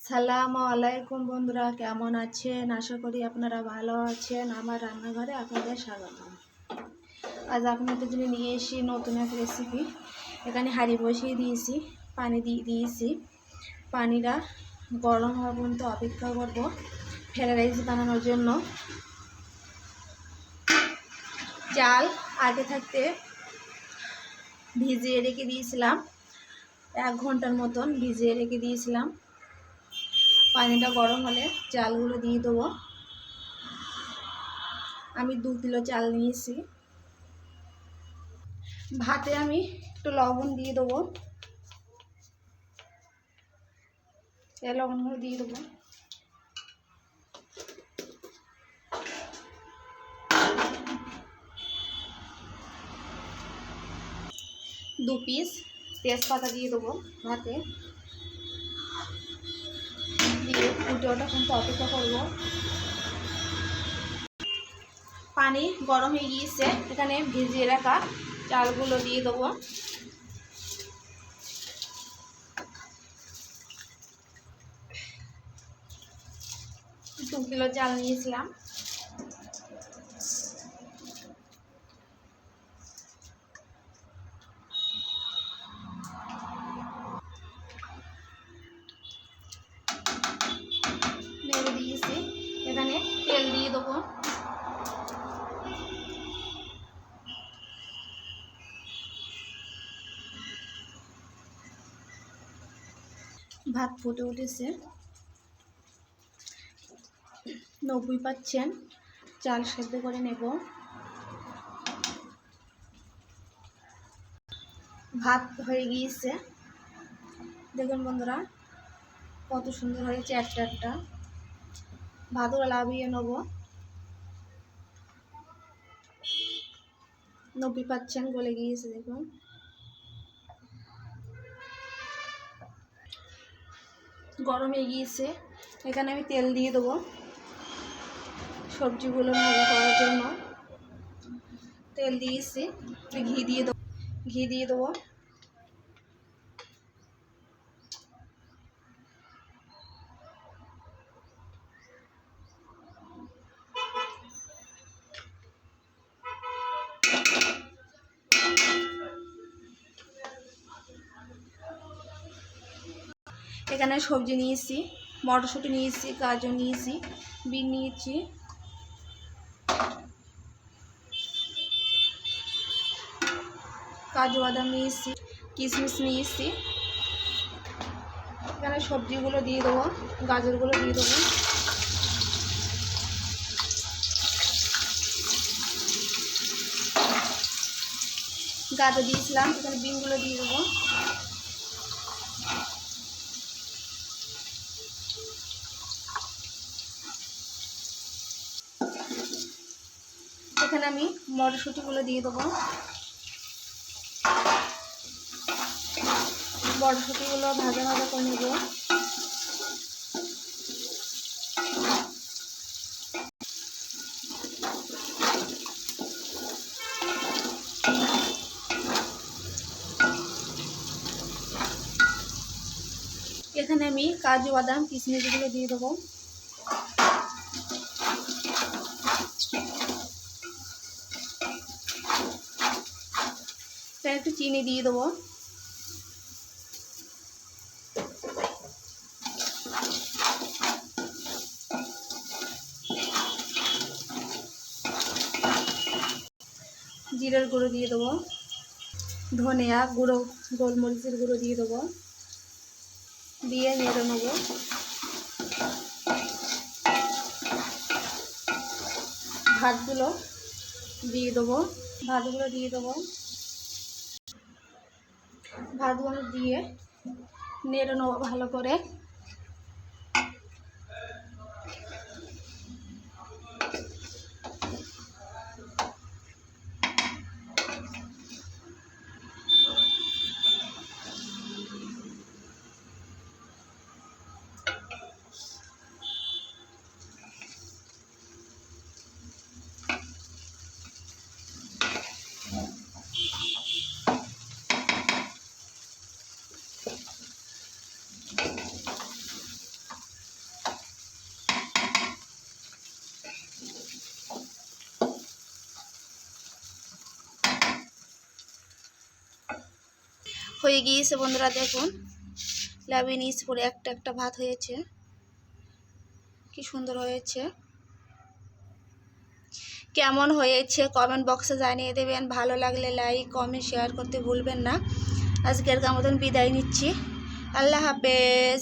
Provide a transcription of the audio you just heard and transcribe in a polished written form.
সালামু আলাইকুম বন্ধুরা, কেমন আছেন? আশা করি আপনারা ভালো আছেন। আমার রান্নাঘরে আপনাদের স্বাগত। আজ আপনাদের জন্য নিয়ে এসেছি নতুন এক রেসিপি। এখানে হাঁড়ি বসিয়ে দিয়েছি, পানি দিয়ে দিয়েছি। পানিটা গরম হওয়া পর্যন্ত অপেক্ষা করব ফ্রাইড রাইস বানানোর জন্য। চাল আগে থাকতে ভিজিয়ে রেখে দিয়েছিলাম, 1 ঘন্টার মতন ভিজিয়ে রেখে দিয়েছিলাম। পানিটা গরম হলে চালগুলো দিয়ে দেবো। আমি 2 কিলো চাল নিয়েছি। ভাতে আমি একটু লবণ দিয়ে দেবো, লবণগুলো দিয়ে দেবো। দু পিস তেজপাতা দিয়ে দেবো ভাতে দিয়ে ফুটে ওটা কিন্তু অপেক্ষা করবো। পানি গরম হয়ে গিয়েছে, এখানে ভিজিয়ে রাখা চালগুলো দিয়ে দেবো। দু কিলো চাল নিয়েছিলাম। নেড়ে দিয়েছি, এখানে তেল দিয়ে দেবো। ভাত ফুটে উঠেছে, 90% চাল সেদ্ধ করে নেব। ভাত হয়ে গিয়েছে, দেখুন বন্ধুরা কত সুন্দর হয়েছে একটা একটা। ভাতগুলো লাভিয়ে নেব। 90% গলে গিয়েছে, দেখুন। গরম হয়ে গিয়েছে, এখানে আমি তেল দিয়ে দেবো সবজিগুলো ভাজা করার জন্য। তেল দিয়েছি, ঘি দিয়ে দেবো। এখানে সবজি নিয়েছি, মটরশুঁটি নিয়েছি, গাজর নিয়েছি, বিন নিয়েছি, কাজু বাদাম নিয়েছি, কিশমিশ নিয়েছি। এখানে সবজিগুলো দিয়ে দেবো, গাজরগুলো দিয়ে দেবো। গাজর দিয়েছিলাম, এখানে বিনগুলো দিয়ে দেবো। এখানে আমি মটরশুঁটিগুলো দিয়ে দেবো। মটরশুঁটিগুলো ভাজা ভাজা করে নেব। এখানে আমি কাজু বাদাম কিশমিশগুলো দিয়ে দেবো। একটু চিনি দিয়ে দেবো। জিরার গুঁড়ো দিয়ে দেবো, ধনিয়া গুঁড়ো, গোলমরিচের গুঁড়ো দিয়ে দেবো, দিয়ে নেড়ে নেব। ভাতগুলো দিয়ে দেবো, ভাতগুলো দিয়ে নেড়ে নেবো ভালো করে। হয়ে গিয়েছে বন্ধুরা, দেখুন লাবি নিচ পরে একটা একটা ভাত হয়েছে, কি সুন্দর হয়েছে। কেমন হয়েছে কমেন্ট বক্সে জানিয়ে দেবেন। ভালো লাগলে লাইক কমেন্ট শেয়ার করতে ভুলবেন না। আজকের মতন বিদায় নিচ্ছি। আল্লাহ হাফেজ।